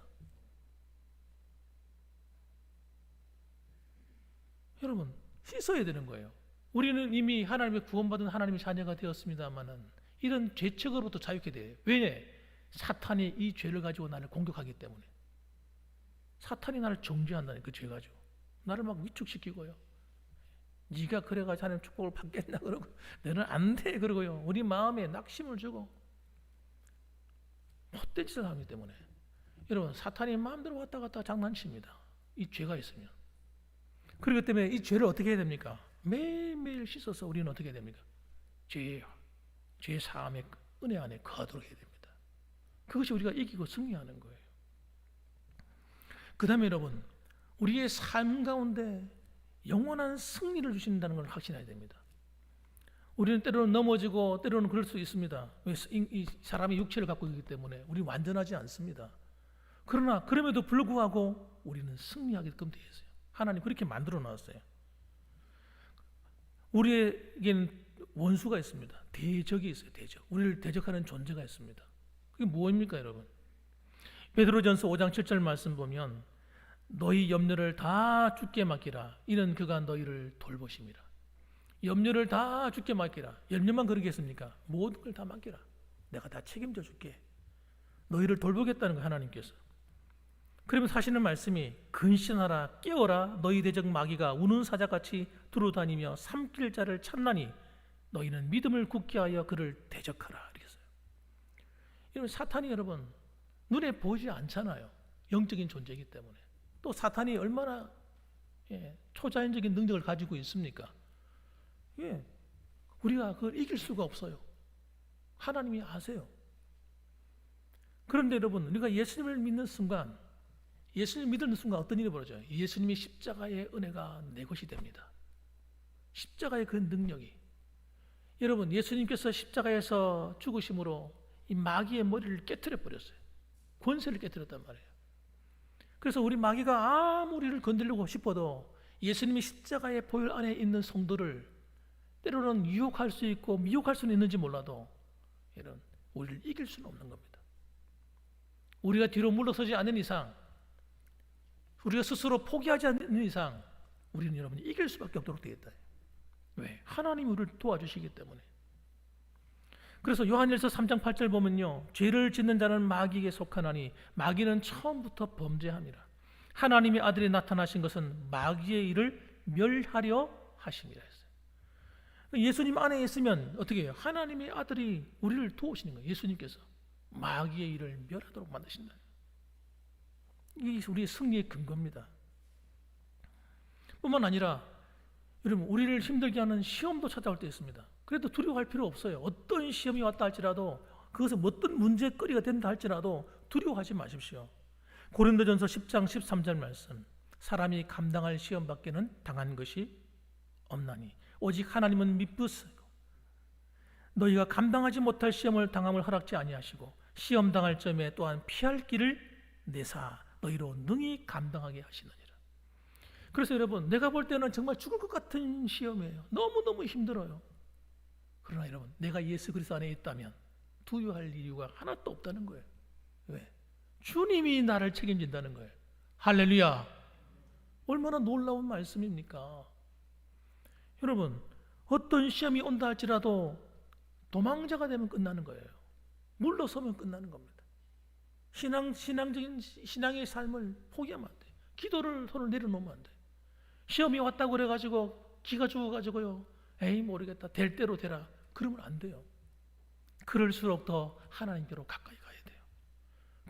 여러분, 씻어야 되는 거예요. 우리는 이미 하나님의 구원받은 하나님의 자녀가 되었습니다만은 이런 죄책으로부터 자유케 돼요. 왜? 사탄이 이 죄를 가지고 나를 공격하기 때문에. 사탄이 나를 정죄한다는 그 죄 가지고 나를 막 위축시키고요. 네가 그래가지고 하나님 축복을 받겠나 그러고, 너는 안 돼 그러고요. 우리 마음에 낙심을 주고 못된 짓을 하기 때문에 여러분, 사탄이 마음대로 왔다 갔다 장난칩니다. 이 죄가 있으면. 그렇기 때문에 이 죄를 어떻게 해야 됩니까? 매일매일 씻어서 우리는 어떻게 해야 됩니까? 죄 사함의 은혜 안에 거하도록 해야 됩니다. 그것이 우리가 이기고 승리하는 거예요. 그 다음에 여러분, 우리의 삶 가운데 영원한 승리를 주신다는 걸 확신해야 됩니다. 우리는 때로는 넘어지고 때로는 그럴 수 있습니다. 이 사람이 육체를 갖고 있기 때문에 우리는 완전하지 않습니다. 그러나 그럼에도 불구하고 우리는 승리하게끔 되어 있어요. 하나님 그렇게 만들어 놨어요. 우리에게는 원수가 있습니다. 대적이 있어요. 대적. 우리를 대적하는 존재가 있습니다. 그게 무엇입니까, 여러분? 베드로전서 5장 7절 말씀 보면, 너희 염려를 다 주께 맡기라. 이는 그가 너희를 돌보심이라. 염려를 다 주께 맡기라. 염려만 그러겠습니까? 모든 걸 다 맡기라. 내가 다 책임져 줄게. 너희를 돌보겠다는 거예요, 하나님께서. 그러면서 하시는 말씀이, 근신하라, 깨어라. 너희 대적 마귀가 우는 사자같이 두루다니며 삼킬 자를 찾나니 너희는 믿음을 굳게 하여 그를 대적하라. 이랬어요. 여러분, 사탄이 여러분 눈에 보이지 않잖아요. 영적인 존재이기 때문에. 또 사탄이 얼마나 초자연적인 능력을 가지고 있습니까? 우리가 그걸 이길 수가 없어요. 하나님이 아세요. 그런데 여러분, 우리가 예수님을 믿는 순간, 예수님 믿는 순간 어떤 일이 벌어져요? 예수님이 십자가의 은혜가 내 것이 됩니다. 십자가의 그 능력이. 여러분, 예수님께서 십자가에서 죽으심으로 이 마귀의 머리를 깨트려 버렸어요. 권세를 깨트렸단 말이에요. 그래서 우리 마귀가 아무리를 건드리고 싶어도 예수님이 십자가의 보혈 안에 있는 성도를 때로는 유혹할 수 있고 미혹할 수는 있는지 몰라도 이런 우리를 이길 수는 없는 겁니다. 우리가 뒤로 물러서지 않는 이상, 우리가 스스로 포기하지 않는 이상 우리는 여러분 이길 수밖에 없도록 되어 있다. 왜? 하나님이 우리를 도와주시기 때문에. 그래서 요한일서 3장 8절 보면요, 죄를 짓는 자는 마귀에게 속하나니 마귀는 처음부터 범죄함이라. 하나님의 아들이 나타나신 것은 마귀의 일을 멸하려 하심이라 했어요. 예수님 안에 있으면 어떻게 해요? 하나님의 아들이 우리를 도우시는 거예요. 예수님께서 마귀의 일을 멸하도록 만드신다. 이게 우리의 승리의 근거입니다. 뿐만 아니라 여러분, 우리를 힘들게 하는 시험도 찾아올 때 있습니다. 그래도 두려워할 필요 없어요. 어떤 시험이 왔다 할지라도, 그것은 어떤 문제거리가 된다 할지라도 두려워하지 마십시오. 고린도전서 10장 13절 말씀, 사람이 감당할 시험 밖에는 당한 것이 없나니 오직 하나님은 미쁘시고 너희가 감당하지 못할 시험을 당함을 허락지 아니하시고 시험 당할 점에 또한 피할 길을 내사 너희로 능히 감당하게 하시느니라. 그래서 여러분, 내가 볼 때는 정말 죽을 것 같은 시험이에요. 너무너무 힘들어요. 그러나 여러분, 내가 예수 그리스도 안에 있다면 두려워할 이유가 하나도 없다는 거예요. 왜? 주님이 나를 책임진다는 거예요. 할렐루야. 얼마나 놀라운 말씀입니까? 여러분, 어떤 시험이 온다 할지라도 도망자가 되면 끝나는 거예요. 물러서면 끝나는 겁니다. 신앙의 삶을 포기하면 안 돼요. 기도를 손을 내려놓으면 안 돼요. 시험이 왔다고 그래가지고 기가 죽어가지고요, 에이 모르겠다, 될 대로 되라, 그러면 안 돼요. 그럴수록 더 하나님께로 가까이 가야 돼요.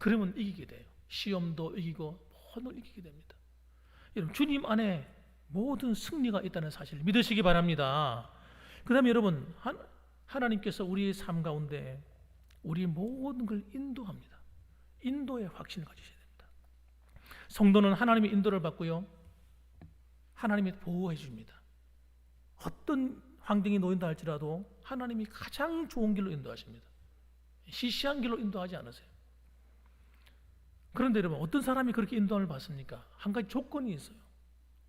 그러면 이기게 돼요. 시험도 이기고 모든 이기게 됩니다. 여러분, 주님 안에 모든 승리가 있다는 사실을 믿으시기 바랍니다. 그 다음에 여러분, 하나님께서 우리의 삶 가운데 우리 모든 걸 인도합니다. 인도의 확신을 가지셔야 됩니다. 성도는 하나님의 인도를 받고요, 하나님이 보호해 줍니다. 어떤 환경이 놓인다 할지라도 하나님이 가장 좋은 길로 인도하십니다. 시시한 길로 인도하지 않으세요. 그런데 여러분, 어떤 사람이 그렇게 인도함을 받습니까? 한 가지 조건이 있어요.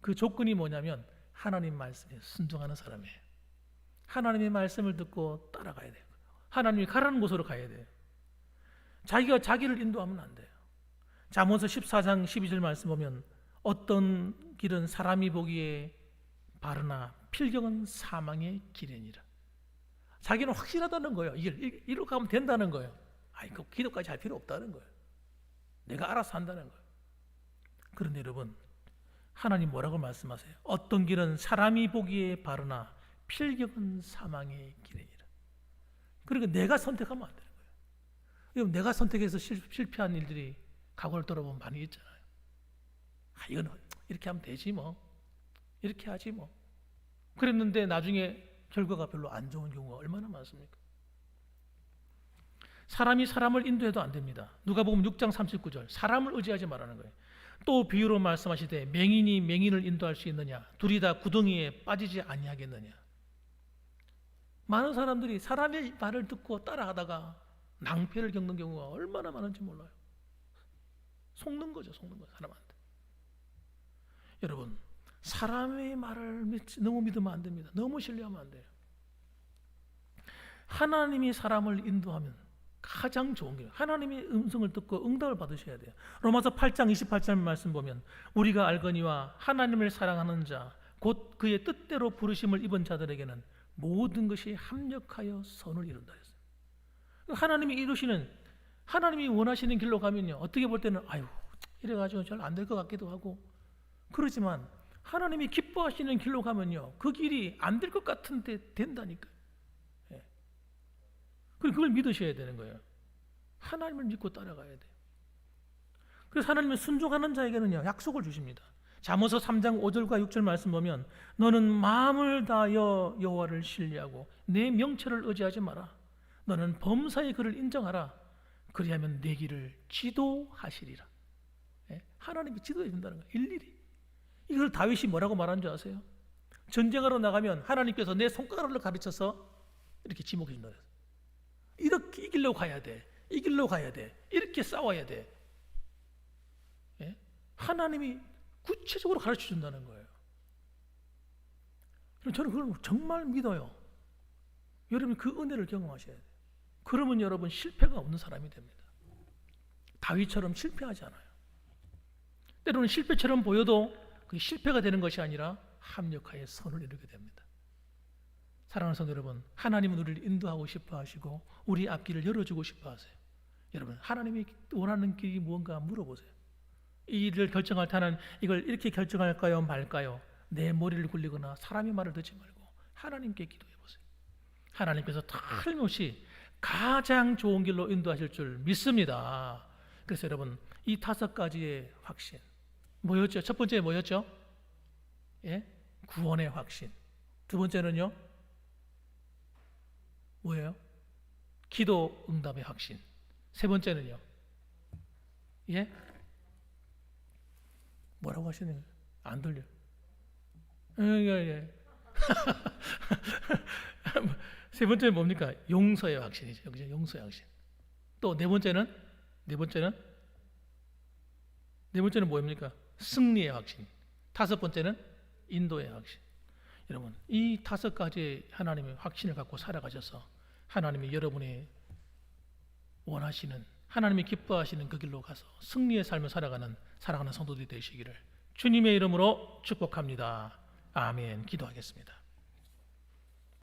그 조건이 뭐냐면 하나님 말씀에 순종하는 사람이에요. 하나님의 말씀을 듣고 따라가야 돼요. 하나님이 가라는 곳으로 가야 돼요. 자기가 자기를 인도하면 안 돼요. 잠언서 14장 12절 말씀 보면 어떤 길은 사람이 보기에 바르나 필경은 사망의 길이니라. 자기는 확실하다는 거예요. 이리로 가면 된다는 거예요. 그 기도까지 할 필요 없다는 거예요. 내가 알아서 한다는 거예요. 그런데 여러분, 하나님 뭐라고 말씀하세요? 어떤 길은 사람이 보기에 바르나 필경은 사망의 길이니라. 그러니까 내가 선택하면 안 되는 거예요. 여러분, 내가 선택해서 실패한 일들이 과거를 돌아보면 많이 있잖아요. 이건 이렇게 하면 되지 뭐, 이렇게 하지 뭐. 그랬는데 나중에 결과가 별로 안 좋은 경우가 얼마나 많습니까? 사람이 사람을 인도해도 안 됩니다. 누가복음 6장 39절, 사람을 의지하지 말라는 거예요. 또 비유로 말씀하시되 맹인이 맹인을 인도할 수 있느냐, 둘이 다 구덩이에 빠지지 아니하겠느냐. 많은 사람들이 사람의 말을 듣고 따라하다가 낭패를 겪는 경우가 얼마나 많은지 몰라요. 속는 거죠, 사람한테. 여러분, 사람의 말을 너무 믿으면 안 됩니다. 너무 신뢰하면 안 돼요. 하나님이 사람을 인도하면 가장 좋은 게 하나님의 음성을 듣고 응답을 받으셔야 돼요. 로마서 8장 28절 말씀 보면 우리가 알거니와 하나님을 사랑하는 자 곧 그의 뜻대로 부르심을 입은 자들에게는 모든 것이 합력하여 선을 이룬다 했어요. 하나님이 이루시는, 하나님이 원하시는 길로 가면요, 어떻게 볼 때는 이래가지고 잘 안 될 것 같기도 하고 그러지만 하나님이 기뻐하시는 길로 가면요, 그 길이 안 될 것 같은데 된다니까요. 그걸 믿으셔야 되는 거예요. 하나님을 믿고 따라가야 돼요. 그래서 하나님은 순종하는 자에게는요, 약속을 주십니다. 잠언서 3장 5절과 6절 말씀 보면 너는 마음을 다하여 여호와를 신뢰하고 내 명철을 의지하지 마라. 너는 범사의 그를 인정하라. 그리하면 내 길을 지도하시리라. 하나님이 지도해 준다는 거예요. 일일이. 이걸 다윗이 뭐라고 말한 줄 아세요? 전쟁하러 나가면 하나님께서 내 손가락을 가르쳐서 이렇게 지목해 준다. 이렇게 이 길로 가야 돼. 이 길로 가야 돼. 이렇게 싸워야 돼. 하나님이 구체적으로 가르쳐 준다는 거예요. 저는 그걸 정말 믿어요. 여러분, 그 은혜를 경험하셔야 돼요. 그러면 여러분 실패가 없는 사람이 됩니다. 다윗처럼 실패하지 않아요. 때로는 실패처럼 보여도 그 실패가 되는 것이 아니라 합력하여 선을 이루게 됩니다. 사랑하는 성도 여러분, 하나님은 우리를 인도하고 싶어 하시고 우리 앞길을 열어주고 싶어 하세요. 여러분, 하나님이 원하는 길이 무언가 물어보세요. 이 일을 결정할 때 하나님, 이걸 이렇게 결정할까요 말까요? 내 머리를 굴리거나 사람의 말을 듣지 말고 하나님께 기도해 보세요. 하나님께서 틀림없이 가장 좋은 길로 인도하실 줄 믿습니다. 그래서 여러분, 이 5가지의 확신 뭐였죠? 첫 번째 뭐였죠? 예? 구원의 확신. 두 번째는요? 뭐예요? 기도 응답의 확신. 세 번째는요? 예? 뭐라고 하시는 거예요? 안 들려. 예. 세 번째는 뭡니까? 용서의 확신이죠. 그죠? 용서의 확신. 또 네 번째는 뭐입니까? 승리의 확신. 다섯 번째는 인도의 확신. 여러분, 이 5가지 하나님의 확신을 갖고 살아가셔서 하나님이 여러분이 원하시는, 하나님이 기뻐하시는 그 길로 가서 승리의 삶을 살아가는 사랑하는 성도들이 되시기를 주님의 이름으로 축복합니다. 아멘. 기도하겠습니다.